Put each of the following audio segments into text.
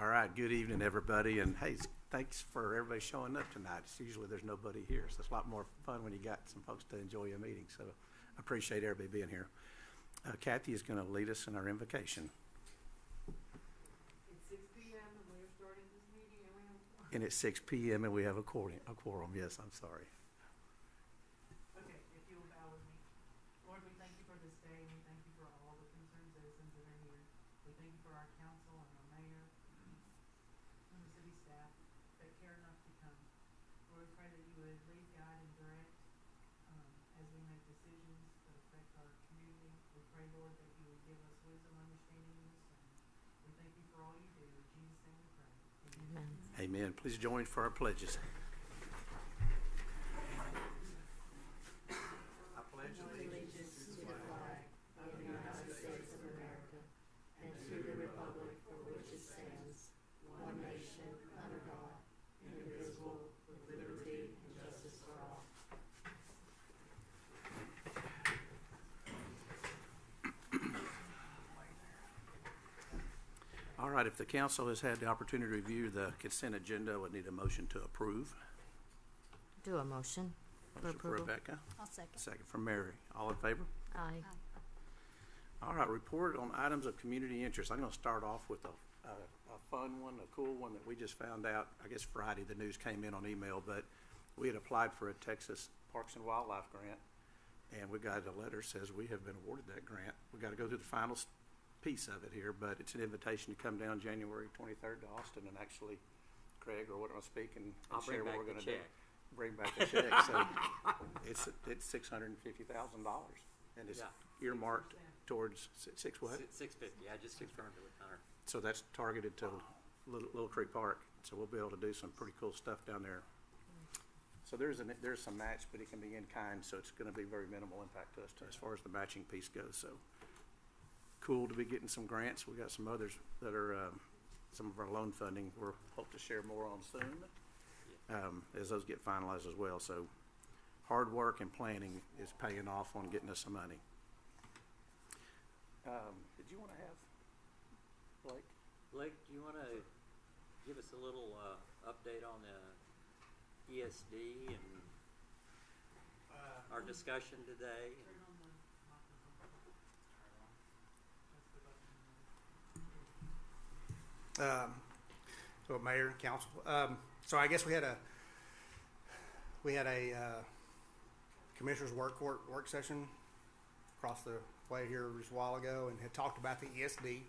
All right, good evening, everybody, and hey, thanks for everybody showing up tonight. It's usually there's nobody here, so it's a lot more fun when you got some folks to enjoy your meeting, so I appreciate everybody being here. Kathy is going to lead us in our invocation. It's 6 p.m. and we are starting this meeting and we have... And it's 6 p.m. and we have a quorum. Yes, I'm sorry. Okay, if you will bow with me. Lord, we thank you for this day and we thank you for all the concerned citizens that are here. We thank you for our council and our mayor and the city staff that care enough to come. Lord, we pray that you would lead, guide, and direct as we make decisions that affect our community. We pray, Lord, that you would give us wisdom, understanding, and discernment. We thank you for all you do. In Jesus' name we pray. Amen. Amen. Please join for our pledges. I pledge allegiance to the flag of the United States of America and to the republic for which it stands, one nation, under God, indivisible, with liberty and justice for all. All right, if the council has had the opportunity to review the consent agenda, I would need a motion to approve. Do a motion for Motion for approval. Rebecca, I'll second. second from Mary. All in favor? Aye. All right, report on items of community interest. I'm going to start off with a fun one, a cool one that we just found out. I guess Friday the news came in on email, but we had applied for a Texas Parks and Wildlife grant, and we got a letter says we have been awarded that grant. We got to go through the final piece of it here, but it's an invitation to come down January 23rd to Austin and actually, Craig, or what am I speaking? I'll bring share what back we're the going to do. check. Bring back the check. So it's $650,000, and it's Yeah. earmarked towards six what? 650. I just confirmed it with Hunter. So that's targeted to Little Creek Park. So we'll be able to do some pretty cool stuff down there. So there's some match, but it can be in kind. So it's going to be very minimal impact to us as far as the matching piece goes. So cool to be getting some grants. We got some others that are some of our loan funding. We're hope to share more on soon as those get finalized as well. So hard work and planning is paying off on getting us some money. Did you want to have Blake? Blake, do you want to give us a little update on the ESD and our discussion today? Turn on the microphone. That's the button. So Mayor and Council. So I guess we had a Commissioners work session across the way here just a while ago, and had talked about the ESD,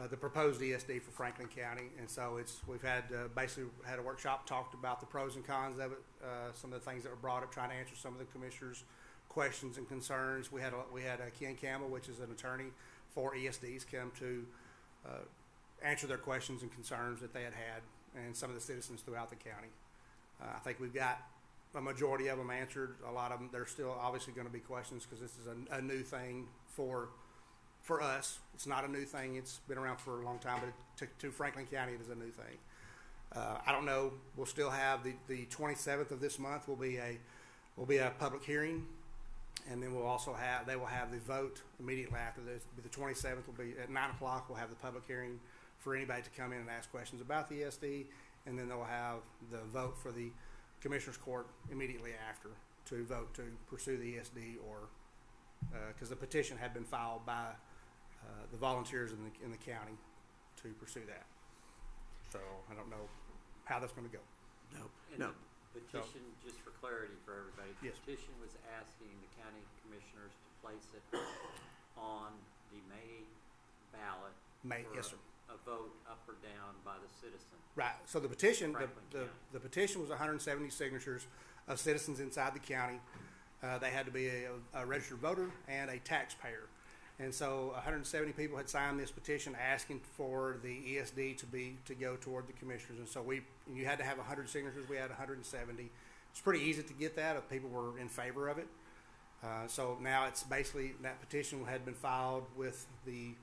the proposed ESD for Franklin County. And so we've had basically had a workshop, talked about the pros and cons of it, some of the things that were brought up, trying to answer some of the Commissioners' questions and concerns. We had Ken Campbell, which is an attorney for ESDs, come to answer their questions and concerns that they had, and some of the citizens throughout the county. I think we've got a majority of them answered. A lot of them, there's still obviously going to be questions because this is a new thing for us. It's not a new thing. It's been around for a long time, but to Franklin County, it is a new thing. I don't know. We'll still have the 27th of this month will be a public hearing, and then they will have the vote immediately after this. The 27th will be at 9:00. We'll have the public hearing for anybody to come in and ask questions about the ESD, and then they'll have the vote for the Commissioners Court immediately after to vote to pursue the ESD, or because the petition had been filed by the volunteers in the county to pursue that. So I don't know how that's going to go. And No. the petition, just for clarity for everybody, the Yes. petition was asking the county commissioners to place it on the May ballot for Yes, sir. a vote up or down by the citizen. Right. So the petition, Franklin County. the petition was 170 signatures of citizens inside the county. They had to be a registered voter and a taxpayer. And so 170 people had signed this petition asking for the ESD to go toward the commissioners. And so you had to have 100 signatures. We had 170. It's pretty easy to get that if people were in favor of it. So now it's basically that petition had been filed with the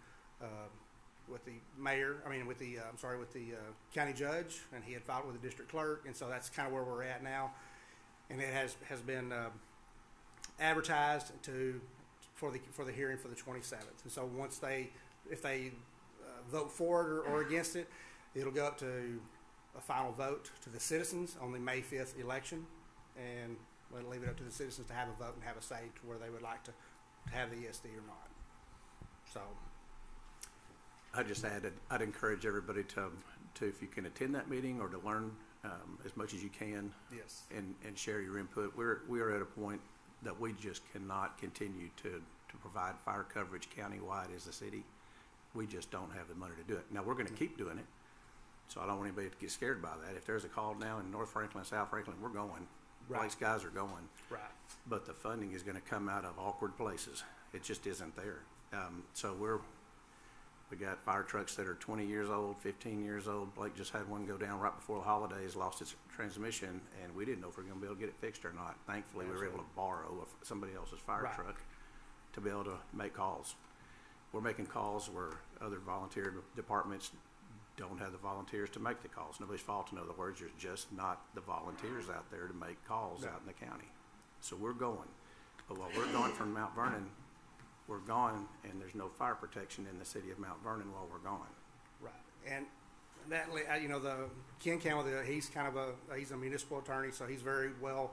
county judge, and he had filed with the district clerk, and so that's kind of where we're at now. And it has been advertised for the hearing for the 27th. And so if they vote for it or against it. It'll go up to a final vote to the citizens on the May 5th election, and we'll leave it up to the citizens to have a vote and have a say to where they would like to have the ESD or not. So, I just added, I'd encourage everybody to, if you can attend that meeting or to learn as much as you can yes. and share your input. We are at a point that we just cannot continue to provide fire coverage countywide as a city. We just don't have the money to do it. Now, we're going to keep doing it, so I don't want anybody to get scared by that. If there's a call now in North Franklin, South Franklin, we're going. Right. Place guys are going. Right. But the funding is going to come out of awkward places. It just isn't there. So we got fire trucks that are 20 years old, 15 years old. Blake just had one go down right before the holidays, lost its transmission, and we didn't know if we were going to be able to get it fixed or not. Thankfully, we were able to borrow somebody else's fire Right. truck to be able to make calls. We're making calls where other volunteer departments don't have the volunteers to make the calls. Nobody's fault, in other words. There's just not the volunteers out there to make calls out in the county. So we're going. But while we're going from Mount Vernon, we're gone, and there's no fire protection in the city of Mount Vernon while we're gone. Right. And that, the Ken Campbell, he's kind of he's a municipal attorney, so he's very well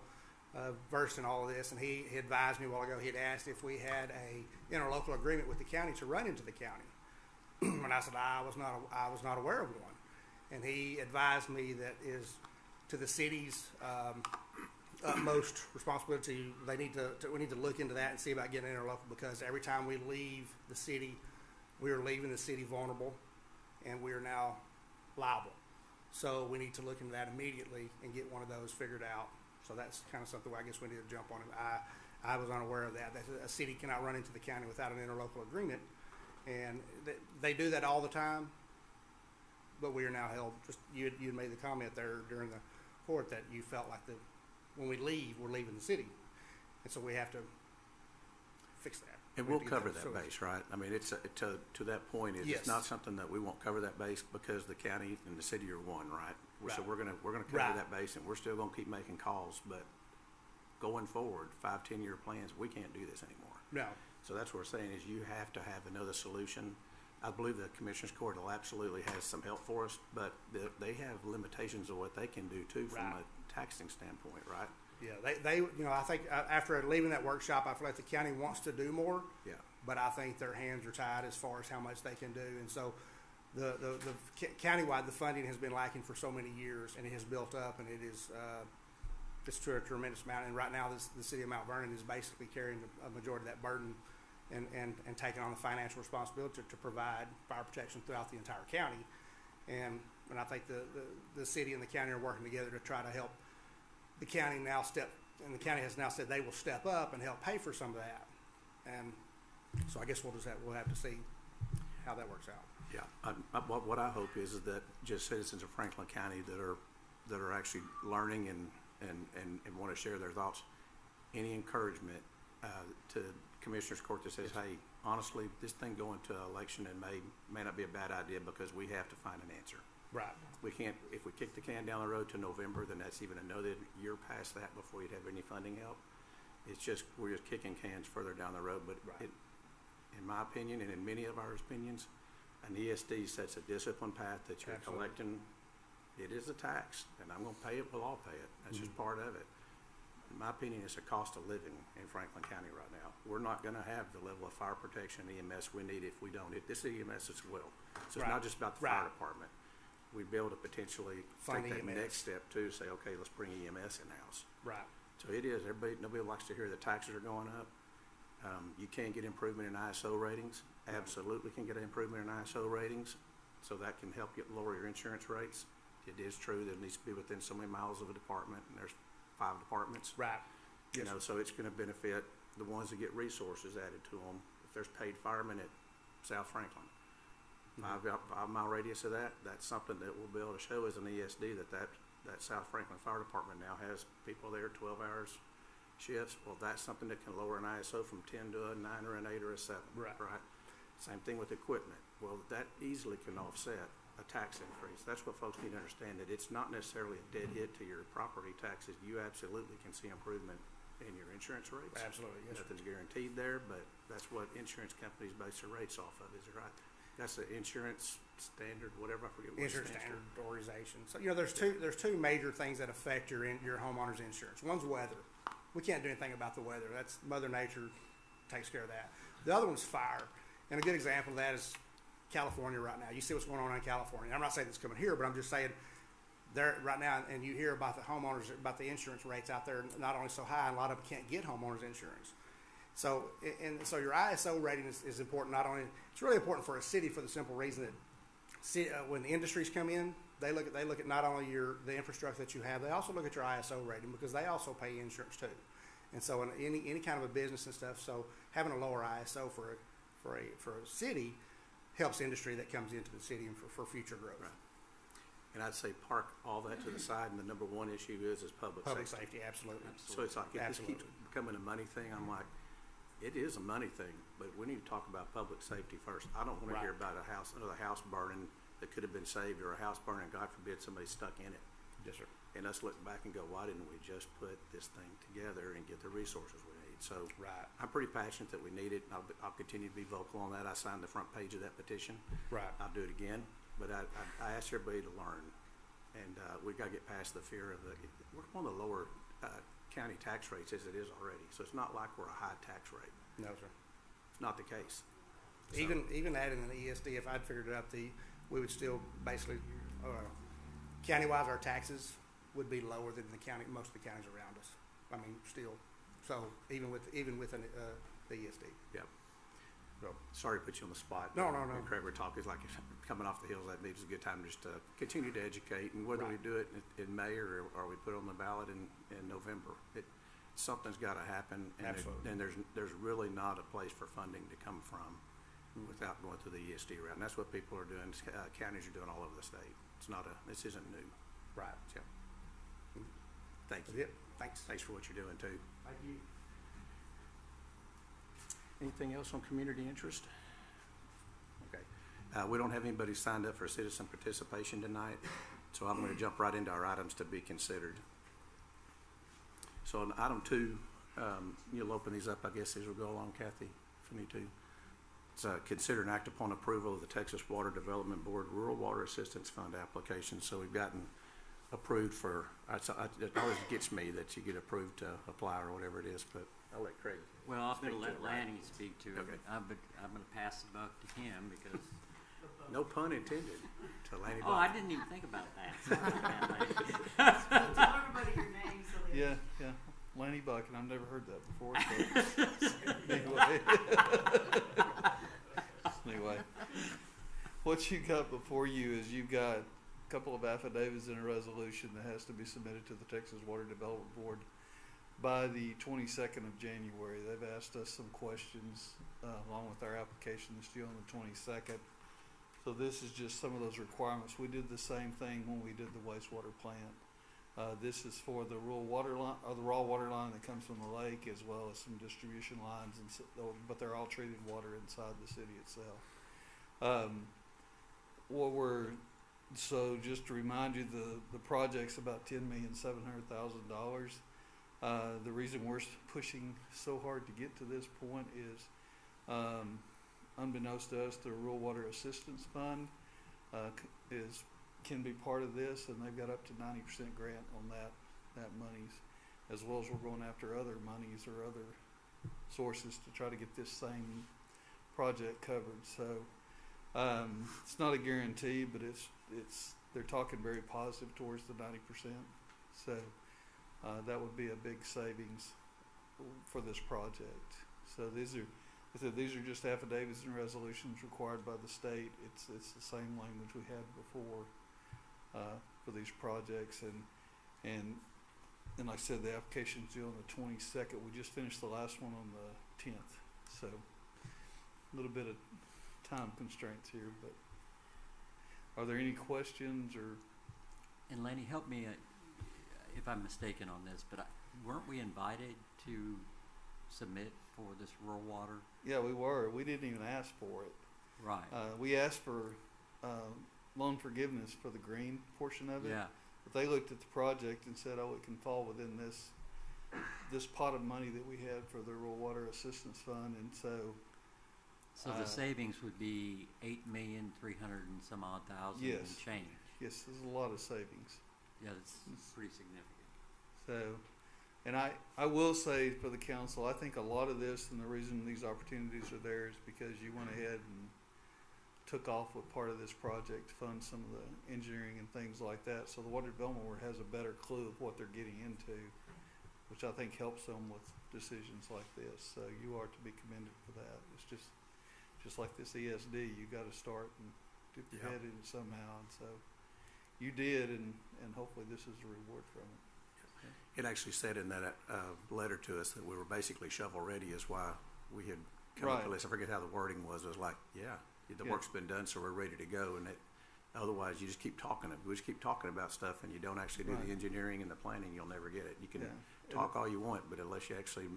versed in all of this. And he advised me a while ago. He had asked if we had a interlocal agreement with the county to run into the county, and I said I was not aware of one. And he advised me that is to the city's utmost responsibility. We need to look into that and see about getting interlocal, because every time we leave the city, we are leaving the city vulnerable, and we are now liable. So we need to look into that immediately and get one of those figured out. So that's kind of something I guess we need to jump on. I was unaware of that. A city cannot run into the county without an interlocal agreement, and they do that all the time. But we are now held. Just you had made the comment there during the court that you felt like when we leave, we're leaving the city, and so we have to fix that. And we'll cover that base, right? I mean, it's to that point. It's Yes. not something that we won't cover that base, because the county and the city are one, right? So Right. we're gonna cover Right. that base, and we're still gonna keep making calls. But going forward, 5-10 year plans, we can't do this anymore. No. So that's what we're saying, is you have to have another solution. I believe the Commissioners Court will absolutely have some help for us, but they have limitations of what they can do too from Right. a taxing standpoint, right? Yeah, they I think after leaving that workshop, I feel like the county wants to do more, Yeah. but I think their hands are tied as far as how much they can do. And so the countywide, the funding has been lacking for so many years, and it has built up, and it is it's to a tremendous amount. And right now, the city of Mount Vernon is basically carrying a majority of that burden and taking on the financial responsibility to provide fire protection throughout the entire county. And I think the city and the county are working together to try to help the county and the county has now said they will step up and help pay for some of that. And so I guess we'll have to see how that works out. Yeah, what I hope is that just citizens of Franklin County that are actually learning and want to share their thoughts, any encouragement to Commissioners Court that says, hey, honestly, this thing going to election in May may not be a bad idea, because we have to find an answer. Right. We can't, if we kick the can down the road to November, then that's even another year past that before you'd have any funding help. We're just kicking cans further down the road. But Right. in my opinion, and in many of our opinions, an ESD sets a disciplined path that you're Absolutely. collecting. It is a tax, and I'm going to pay it. We'll all pay it. That's just part of it. In my opinion, it's a cost of living in Franklin County right now. We're not going to have the level of fire protection EMS we need if we don't. This EMS as well. So Right. it's not just about the Right. fire department. We'd be able to potentially Fund take that EMS. next step too, say, okay, let's bring EMS in-house. Right. So it is, nobody likes to hear the taxes are going up. You can get improvement in ISO ratings, absolutely can get an improvement in ISO ratings, so that can help you lower your insurance rates. It is true that it needs to be within so many miles of a department, and there's 5 departments. Right. You Yes, know, so it's gonna benefit the ones that get resources added to them. If there's paid firemen at South Franklin, 5 mile radius of that's something that we'll be able to show as an ESD that South Franklin Fire Department now has people there 12 hours shifts. Well, that's something that can lower an ISO from 10 to a 9 or an 8 or a 7. Right. Same thing with equipment. Well, that easily can offset a tax increase. That's what folks need to understand, that it's not necessarily a dead hit to your property taxes. You absolutely can see improvement in your insurance rates. Absolutely, yes, sir. Nothing's guaranteed there, but that's what insurance companies base their rates off of, is it right? That's the insurance standard, whatever, I forget what it Insurance stands for. standard organization. So, there's two major things that affect your homeowner's insurance. One's weather. We can't do anything about the weather. That's Mother Nature takes care of that. The other one's fire. And a good example of that is California right now. You see what's going on in California. I'm not saying it's coming here, but I'm just saying there right now, and you hear about the homeowners, about the insurance rates out there, not only so high, and a lot of them can't get homeowners insurance. So, so your ISO rating is important. Not only, it's really important for a city for the simple reason that when the industries come in, they look at not only the infrastructure that you have, they also look at your ISO rating because they also pay insurance too. And so in any kind of a business and stuff, so having a lower ISO for a city helps industry that comes into the city and for future growth. Right. And I'd say park all that to the side, and the number one issue is public safety. Absolutely. So it's like, if this keeps becoming a money thing, I'm like, it is a money thing, but we need to talk about public safety first. I don't want to hear about another house burning that could have been saved, or a house burning, God forbid, somebody stuck in it. Yes, sir. And us look back and go, why didn't we just put this thing together and get the resources we need? So Right. I'm pretty passionate that we need it. I'll continue to be vocal on that. I signed the front page of that petition. Right. I'll do it again, but I ask everybody to learn, and we've got to get past the fear of we're one of the lower county tax rates as it is already. So it's not like we're a high tax rate. No, sir. It's not the case. So- Even adding an ESD, if I'd figured it out, we would still basically, county-wise, our taxes would be lower than most of the counties around us. I mean, still. So even with the ESD. Yep. So, Sorry to put you on the spot. No. When Craig were talking, it's like coming off the hills. That needs a good time just to continue to educate, and whether we Right. do it in May or we put it on the ballot in November, something's got to happen. And Absolutely. And there's really not a place for funding to come from without going through the ESD route. And that's what people are doing. Counties are doing all over the state. This isn't new. right. So, thank That's you. it. Thanks. Thanks for what you're doing too. Thank you. Anything else on community interest? Okay. We don't have anybody signed up for citizen participation tonight, so I'm going to jump right into our items to be considered. So on item 2, you'll open these up, I guess, as we go along, Kathy, if you need to. It's consider an act upon approval of the Texas Water Development Board Rural Water Assistance Fund application. So we've gotten approved for, it always gets me that you get approved to apply or whatever it is, but I'll let Craig. Well, I'm Speak gonna to let it, right? Lanny speak to it. Okay. I'm gonna pass the buck to him because, No pun intended to Lanny oh, I Buck. didn't even think about that. Tell everybody your name so they. Yeah, Lanny Buck, and I've never heard that before. So anyway, what you got before you is you've got a couple of affidavits and a resolution that has to be submitted to the Texas Water Development Board by the 22nd of January. They've asked us some questions along with our application that's due on the 22nd. So this is just some of those requirements. We did the same thing when we did the wastewater plant. This is for the rural water line, or the raw water line that comes from the lake, as well as some distribution lines, but they're all treated water inside the city itself. So just to remind you, the project's about $10,700,000. The reason we're pushing so hard to get to this point is, unbeknownst to us, the Rural Water Assistance Fund can be part of this, and they've got up to 90% grant on that monies, as well as we're going after other monies or other sources to try to get this same project covered. So it's not a guarantee, but they're talking very positive towards the 90%. So that would be a big savings for this project. So these are just affidavits and resolutions required by the state. It's the same language we had before for these projects, and like I said, the application's due on the 22nd. We just finished the last one on the 10th, so a little bit of time constraints here. But are there any questions or? And Lanny, help me if I'm mistaken on this, but weren't we invited to submit for this rural water? Yeah, we were. We didn't even ask for it. Right. We asked for loan forgiveness for the green portion of it. Yeah. But they looked at the project and said, "Oh, it can fall within this pot of money that we had for the Rural Water Assistance Fund." And so So the savings would be 8,300,000 and some odd thousand and Yes. change. Yes, there's a lot of savings. Yeah, that's pretty significant. So, and I will say for the council, I think a lot of this and the reason these opportunities are there is because you went ahead and took off with part of this project to fund some of the engineering and things like that. So the Water Development Board has a better clue of what they're getting into, which I think helps them with decisions like this. So you are to be commended for that. It's just like this ESD, you gotta start and dip your Yeah. head in it somehow. And so you did, and hopefully this is a reward from it. It actually said in that letter to us that we were basically shovel-ready is why we had come up Right. with this. I forget how the wording was. It was like, yeah, the Yeah. work's been done, so we're ready to go. And otherwise, you just keep talking. We just keep talking about stuff, and you don't actually do Right. the engineering and the planning, you'll never get it. You can Yeah. talk all you want, but unless you actually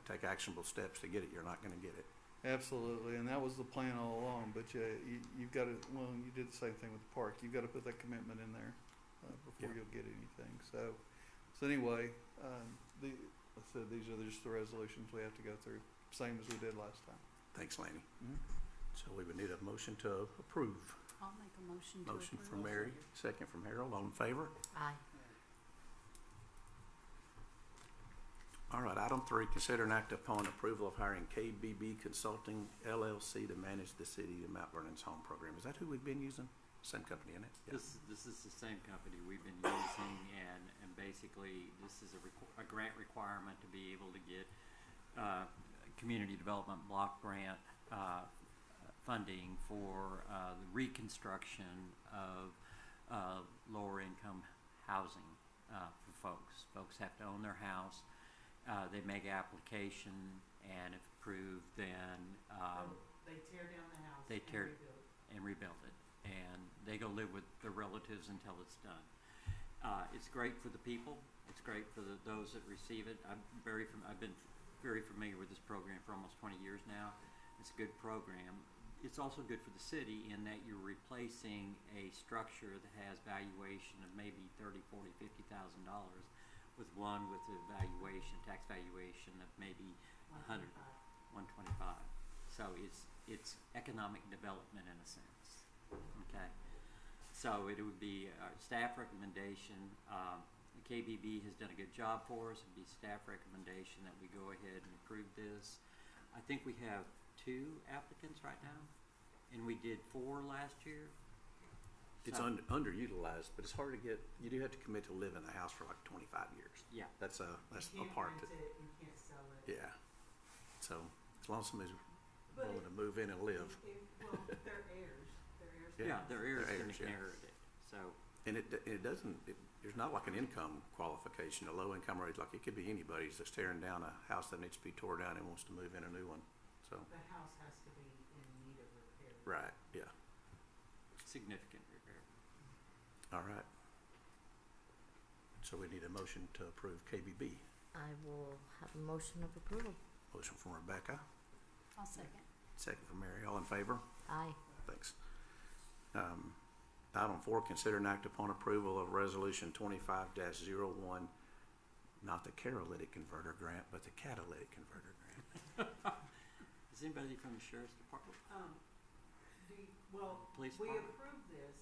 take actionable steps to get it, you're not going to get it. Absolutely, and that was the plan all along, but you've got to, well, you did the same thing with the park. You've got to put that commitment in there before Yeah. you'll get anything. So anyway, like I said, these are just the resolutions we have to go through, same as we did last time. Thanks, Laney. Mhm. So we would need a motion to approve. I'll make a motion to Motion approve. from Mary, second from Harold. All in favor? Aye. All right, item 3, consider an act upon approval of hiring KBB Consulting LLC to manage the City of Mount Vernon's home program. Is that who we've been using? Same company, isn't it? Yeah. This is the same company we've been using, and basically, this is a grant requirement to be able to get community development block grant funding for the reconstruction of lower income housing for folks. Folks have to own their house. They make application, and if approved, then They tear down the house They and tear- rebuild. and rebuild it, and they go live with their relatives until it's done. It's great for the people. It's great for those that receive it. I've been very familiar with this program for almost 20 years now. It's a good program. It's also good for the city in that you're replacing a structure that has valuation of maybe $30,000, $40,000, $50,000 with one with a tax valuation of maybe 100, 125. So it's economic development in a sense. Okay. So it would be our staff recommendation. The KBB has done a good job for us. It'd be staff recommendation that we go ahead and approve this. I think we have 2 applicants right now, and we did 4 last year. It's So- underutilized, but it's hard to get. You do have to commit to live in the house for like 25 years. Yeah. That's a You can't part rent that. it, you can't sell it. Yeah. So as long as somebody's But willing to move in and live, well, they're heirs, Yeah, their heirs Their can heirs, yeah. inherit it. So and it doesn't. There's not like an income qualification. A low income rate, like it could be anybody's that's tearing down a house that needs to be tore down and wants to move in a new one. So The house has to be in need of repair. right, yeah. significant repair. All right. So we need a motion to approve KBB. I will have a motion of approval. Motion from Rebecca, I'll second. second from Mary. All in favor? Aye. Thanks. Item 4, consider an act upon approval of resolution 25-01, not the catalytic converter grant, but the catalytic converter grant. Is anybody from the sheriff's department? Police We department? approved this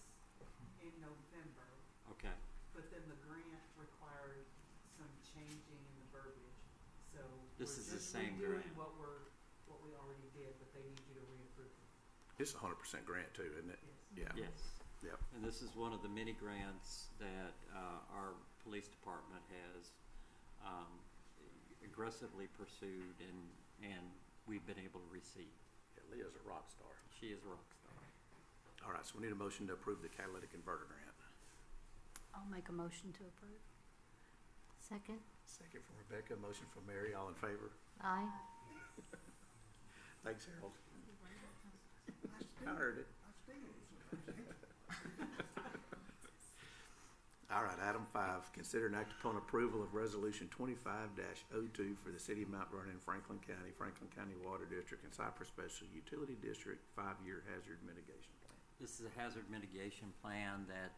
in November, Okay. but then the grant required some changing in the verbiage, so This we're is the just same redoing grant. what we already did, but they need you to reapprove it. It's a 100% grant too, isn't it? Yes. Yeah. Yes. Yep. And this is one of the many grants that our police department has aggressively pursued and we've been able to receive. Yeah, Leah's a rock star. She is a rock star. All right, so we need a motion to approve the catalytic converter grant. I'll make a motion to approve. Second? Second from Rebecca, motion from Mary. All in favor? Aye. Thanks, Harold. I heard it. All right, item 5, consider an act upon approval of resolution 25-02 for the City of Mount Vernon, Franklin County Water District, and Cypress Special Utility District 5-year hazard mitigation plan. This is a hazard mitigation plan that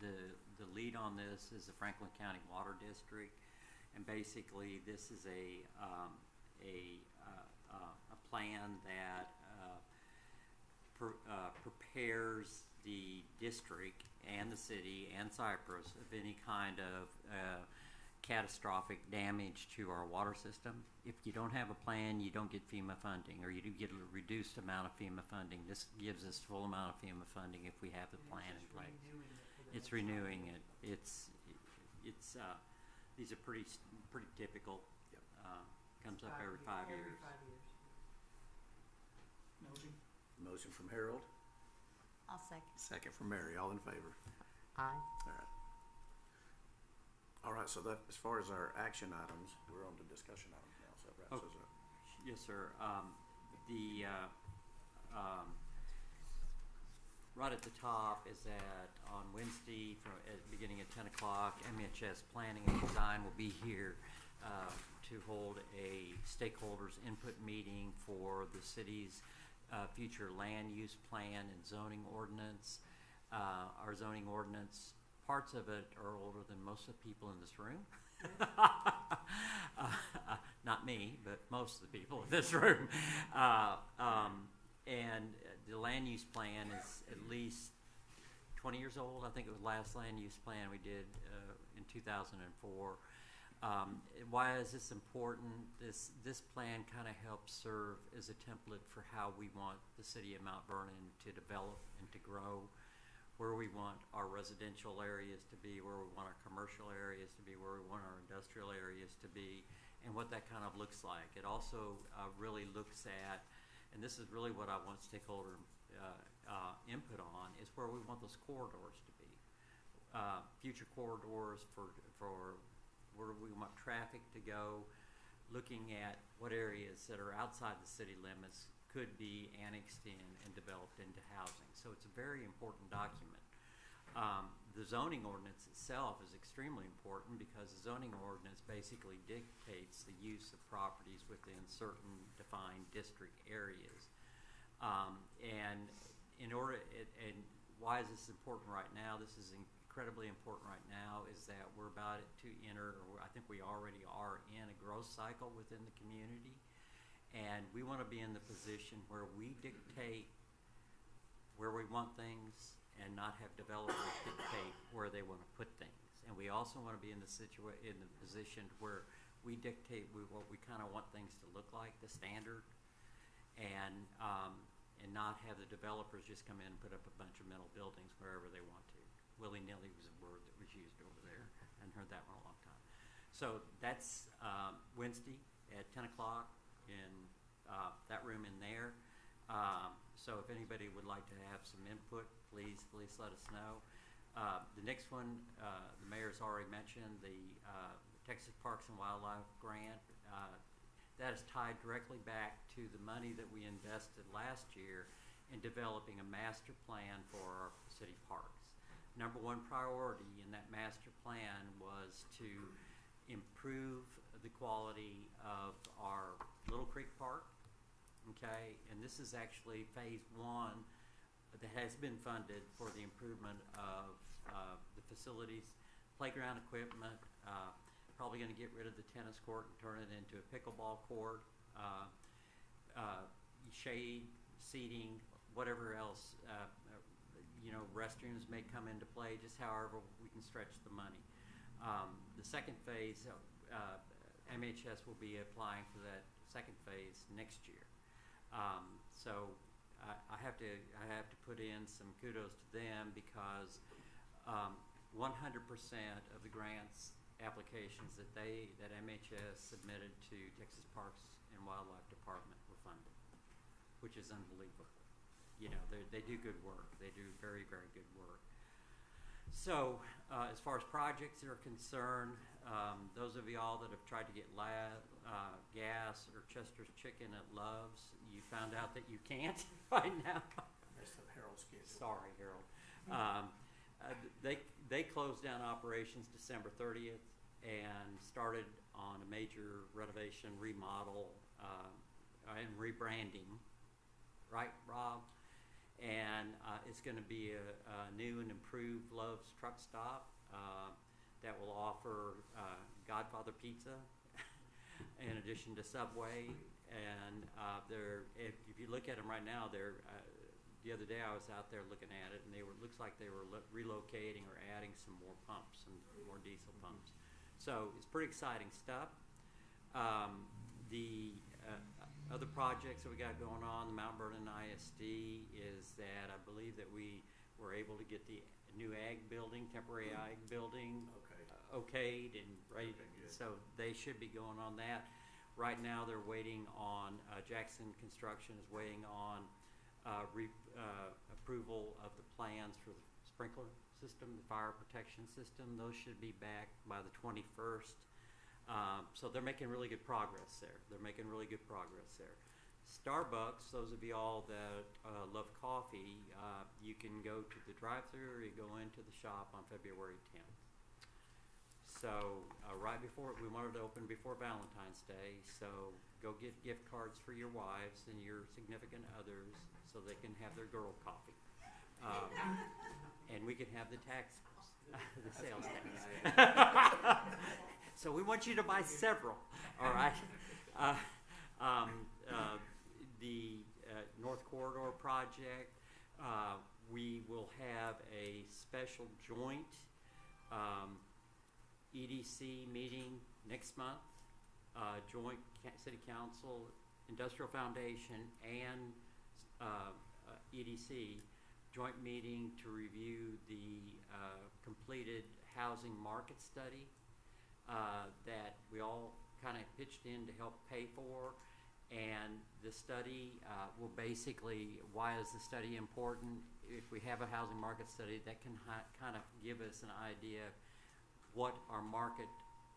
the lead on this is the Franklin County Water District. And basically, this is a plan that prepares the district and the city and Cypress of any kind of catastrophic damage to our water system. If you don't have a plan, you don't get FEMA funding, or you do get a reduced amount of FEMA funding. This gives us full amount of FEMA funding if we have the plan in place. It's renewing it. It's these are pretty typical. Yep. Comes up every 5 years. Every 5 years. Motion? Motion from Harold, I'll second. second from Mary. All in favor? Aye. All right. All right, so that, as far as our action items, we're on to discussion items now, so that wraps us up. Yes, sir. Right at the top is that on Wednesday, beginning at 10 o'clock, MHS Planning and Design will be here to hold a stakeholders input meeting for the city's future land use plan and zoning ordinance. Our zoning ordinance, parts of it are older than most of the people in this room. Not me, but most of the people in this room. And the land use plan is at least 20 years old. I think it was the last land use plan we did in 2004. Why is this important? This plan kind of helps serve as a template for how we want the city of Mount Vernon to develop and to grow, where we want our residential areas to be, where we want our commercial areas to be, where we want our industrial areas to be, and what that kind of looks like. It also really looks at, and this is really what I want stakeholder input on, is where we want those corridors to be. Future corridors for where we want traffic to go, looking at what areas that are outside the city limits could be annexed in and developed into housing. So it's a very important document. The zoning ordinance itself is extremely important because the zoning ordinance basically dictates the use of properties within certain defined district areas. And why is this important right now? This is incredibly important right now is that we're about to enter, or I think we already are in a growth cycle within the community. And we want to be in the position where we dictate where we want things and not have developers dictate where they want to put things. And we also want to be in the position where we dictate what we kind of want things to look like, the standard, and not have the developers just come in and put up a bunch of metal buildings wherever they want to. Willy-nilly was a word that was used over there, and heard that one a long time. So that's Wednesday at 10 o'clock in that room in there. So if anybody would like to have some input, please let us know. The next one, the mayor's already mentioned, the Texas Parks and Wildlife Grant. That is tied directly back to the money that we invested last year in developing a master plan for our city parks. Number one priority in that master plan was to improve the quality of our Little Creek Park, okay? And this is actually phase one that has been funded for the improvement of the facilities, playground equipment, probably gonna get rid of the tennis court and turn it into a pickleball court, shade, seating, whatever else, restrooms may come into play, just however we can stretch the money. The second phase, MHS will be applying for that second phase next year. So I have to put in some kudos to them because 100% of the grants applications that MHS submitted to Texas Parks and Wildlife Department were funded, which is unbelievable. They do good work. They do very, very good work. So as far as projects are concerned, those of y'all that have tried to get gas or Chester's Chicken at Love's, you found out that you can't right now. That's the Harold schedule. Sorry, Harold. They closed down operations December 30th and started on a major renovation, remodel, and rebranding. Right, Rob? And it's going to be a new and improved Love's truck stop that will offer Godfather Pizza in addition to Subway. And if you look at them right now, they're the other day I was out there looking at it, and looks like they were relocating or adding some more pumps, some more diesel pumps. So it's pretty exciting stuff. The other projects that we got going on, the Mount Vernon ISD, is that I believe that we were able to get the new ag building, temporary ag building, okayed and ready. So they should be going on that. Right now, they're waiting on, Jackson Construction is waiting on approval of the plans for the sprinkler system, the fire protection system. Those should be back by the 21st. So they're making really good progress there. Starbucks, those of you all that love coffee, you can go to the drive-thru or you go into the shop on February 10th. So we wanted to open before Valentine's Day, so go get gift cards for your wives and your significant others so they can have their girl coffee. And we can have the tax, the sales tax. So we want you to buy several, all right? The North Corridor project, we will have a special joint EDC meeting next month, joint City Council, Industrial Foundation, and EDC joint meeting to review the completed housing market study that we all kind of pitched in to help pay for. And the study will basically, why is the study important? If we have a housing market study, that can kind of give us an idea of what our market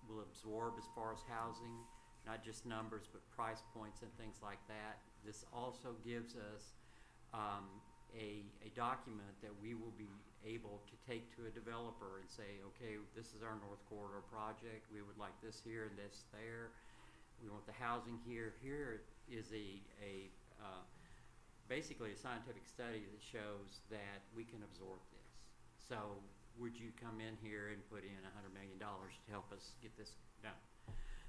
will absorb as far as housing, not just numbers, but price points and things like that. This also gives us a document that we will be able to take to a developer and say, okay, this is our North Corridor project. We would like this here and this there. We want the housing here. Here is basically a scientific study that shows that we can absorb this. So would you come in here and put in $100 million to help us get this done?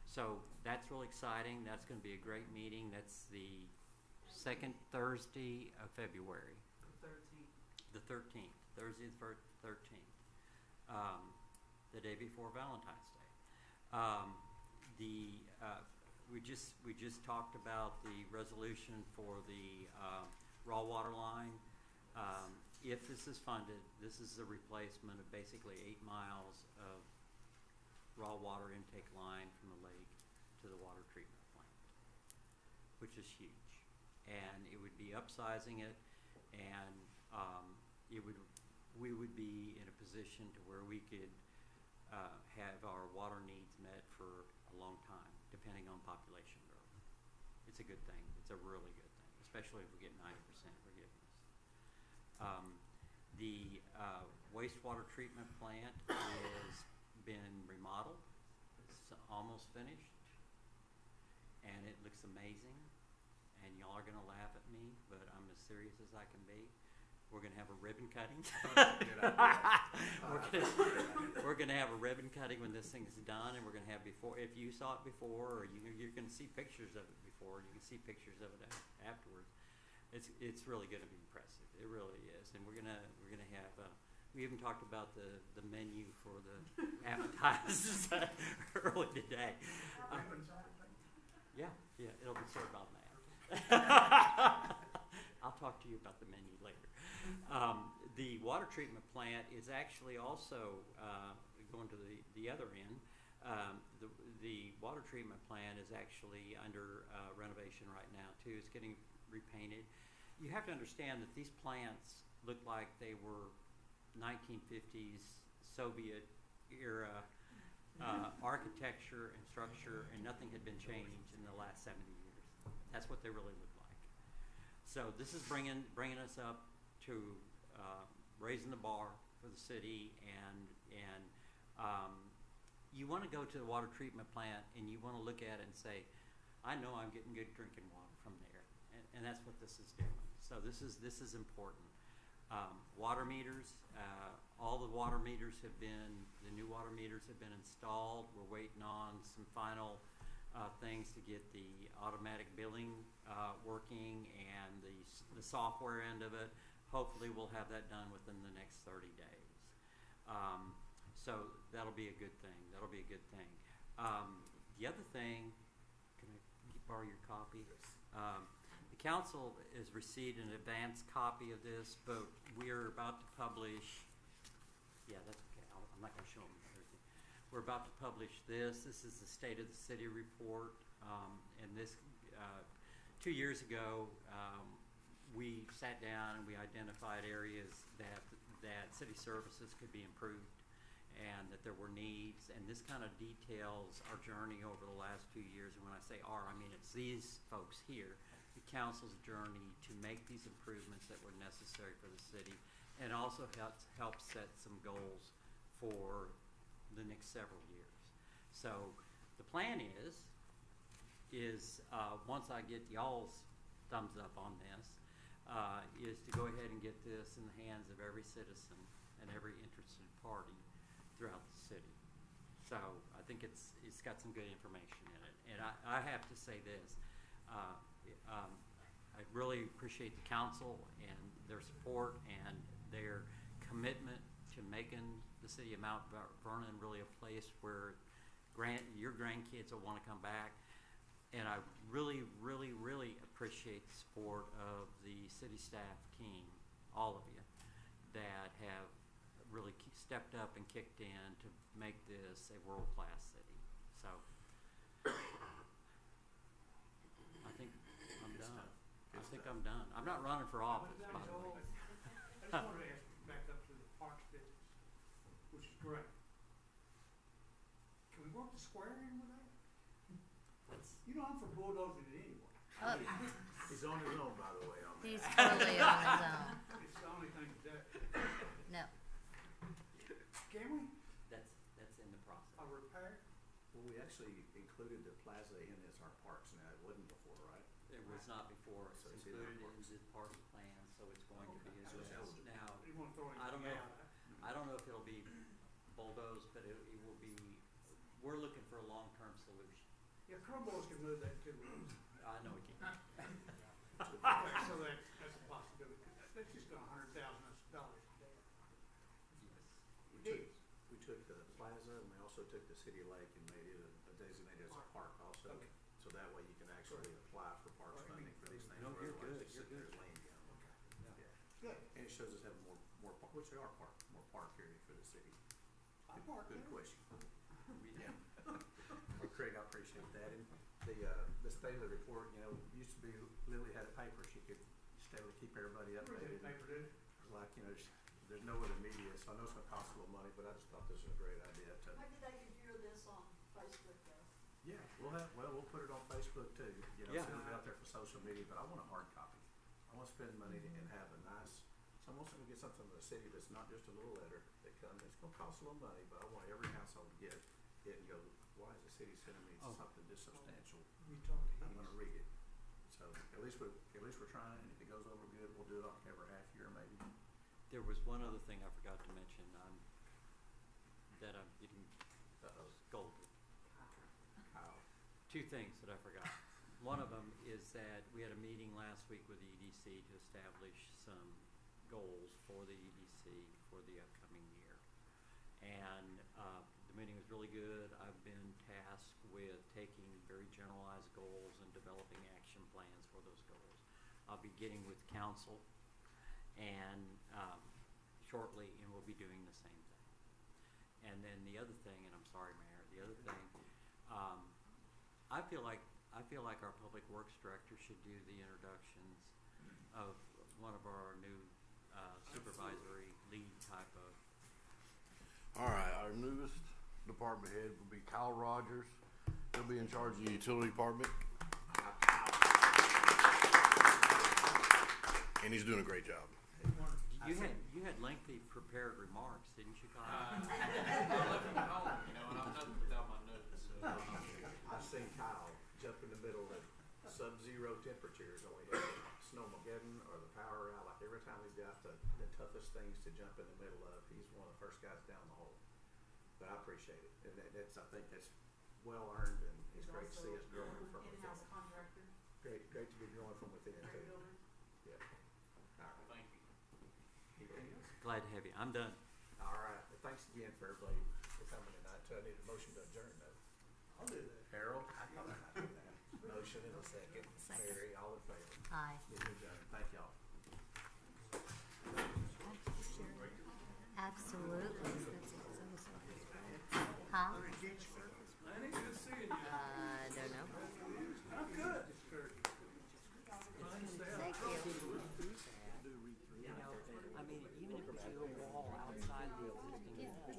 So that's really exciting. That's going to be a great meeting. That's the second Thursday of February. The 13th. Thursday the 13th. The day before Valentine's Day. We just talked about the resolution for the raw water line. If this is funded, this is a replacement of basically 8 miles of raw water intake line from the lake to the water treatment plant, which is huge. And it would be upsizing it, and we would be in a position to where we could have our water needs met for a long time, depending on population growth. It's a good thing. It's a really good thing, especially if we get 90% forgiveness. The wastewater treatment plant has been remodeled. It's almost finished, and it looks amazing. And y'all are gonna laugh at me, but I'm as serious as I can be. We're gonna have a ribbon cutting. We're gonna have a ribbon cutting when this thing is done, and we're gonna have before. If you saw it before, or you're gonna see pictures of it before, you can see pictures of it afterwards. It's really gonna be impressive. It really is, and we're gonna have. We even talked about the menu for the appetizers early today. Yeah, it'll be served on that. I'll talk to you about the menu later. The water treatment plant is actually also going to the other end. The water treatment plant is actually under renovation right now too. It's getting repainted. You have to understand that these plants look like they were 1950s Soviet era architecture and structure, and nothing had been changed in the last 70 years. That's what they really look like. So this is bringing us up to raising the bar for the city, and you want to go to the water treatment plant and you want to look at it and say, I know I'm getting good drinking water from there, and that's what this is doing. So this is important. Water meters, all the water meters the new water meters have been installed. We're waiting on some final things to get the automatic billing working and the software end of it. hopefully we'll have that done within the next 30 days. So that'll be a good thing. That'll be a good thing. The other thing, can I borrow your copy? The council has received an advance copy of this, but we're about to publish, yeah, that's okay. I'm not going to show them everything. We're about to publish this. This is the State of the City report. And this, 2 years ago, we sat down and we identified areas that city services could be improved and that there were needs. And this kind of details our journey over the last 2 years. And when I say our, I mean it's these folks here. The council's journey to make these improvements that were necessary for the city, and also help set some goals for the next several years. So the plan is once I get y'all's thumbs up on this, is to go ahead and get this in the hands of every citizen and every interested party throughout the city. So I think it's got some good information in it. And I have to say this, I really appreciate the council and their support and their commitment to making the city of Mount Vernon really a place where your grandkids will want to come back. And I really, really, really appreciate the support of the city staff team, all of you, that have really stepped up and kicked in to make this a world-class city. So I think I'm done. I think I'm done. I'm not running for office, by the way. I just wanted to ask you back up to the parks business, which is great. Can we work the square in with that? You know, I'm for bulldozing it anyway. He's on his own, by the way, on that. He's totally on his own. It's the only thing to do. No. Can we? That's in the process. A repair? Well, we actually included the plaza in as our parks now. It wasn't before, right? It was not before. So It's it's in our included in parks. the park plan, so it's going to be Okay. addressed. Now, You want to throw I don't anything know. out? I don't know if it'll be bulldozed, but it will be, we're looking for a long-term solution. Yeah, Crumbles can move that too. I know we can. Okay, so that's a possibility. That's just $100,000 there. Yes. We took the plaza and we also took the city lake and made it a designated as a park also. Okay. So that way you can actually apply for parks Well, I mean, funding for these things. No, where you're otherwise good, they you're sit there good. laying down. Yeah. Yeah. Good. And it shows us having more which they are more park area for the city. I park Good there. question. We- Well, Craig, I appreciate that. And the state of the report, you know, used to be Lily had a paper, she could steadily keep everybody Where's updated. that paper, dude? Like, you know, there's no other media, so I know it's gonna cost a little money, but I just thought this was a great idea to. Maybe they could hear this on Facebook though. Yeah, we'll put it on Facebook too, you know, Yeah. send it out there for social media, but I want a hard copy. I wanna spend money and have a nice, so I want to get something to the city that's not just a little letter that comes, it's gonna cost a little money, but I want every household to get it and go, why is the city sending me Oh. something this substantial? We talked to I'm him. gonna read it. So at least we're trying, and if it goes over good, we'll do it on every half year maybe. There was one other thing I forgot to mention, that I'm getting scolded. Kyle. Two things that I forgot. One of them is that we had a meeting last week with the EDC to establish some goals for the EDC for the upcoming year. And the meeting was really good. I've been tasked with taking very generalized goals and developing action plans for those goals. I'll be getting with council and shortly, and we'll be doing the same thing. And then the other thing, and I'm sorry, Mayor, the other thing, I feel like our public works director should do the introductions of one of our new supervisory lead type of. All right, our newest department head will be Kyle Rogers. He'll be in charge of the utility department. And he's doing a great job. You had lengthy prepared remarks, didn't you, Kyle? I left them at home, you know, and I'm nothing without my notes, so. I've seen Kyle jump in the middle of sub-zero temperatures, and we had snowmageddon or the power out, like every time we've got the toughest things to jump in the middle of, he's one of the first guys down the hole. But I appreciate it, and I think that's well earned, and it's great to see us growing from within. In-house contractor, Great to be growing from within great too. builder. Yeah. All right. Thank you. Glad to have you. I'm done. All right, well, thanks again for everybody for coming tonight, too. I need a motion to adjourn, though. I'll do that. Harold? I thought I might do that. Motion in a second. Second. Mary, all in favor? Aye. Meeting adjourned. Thank y'all. Absolutely.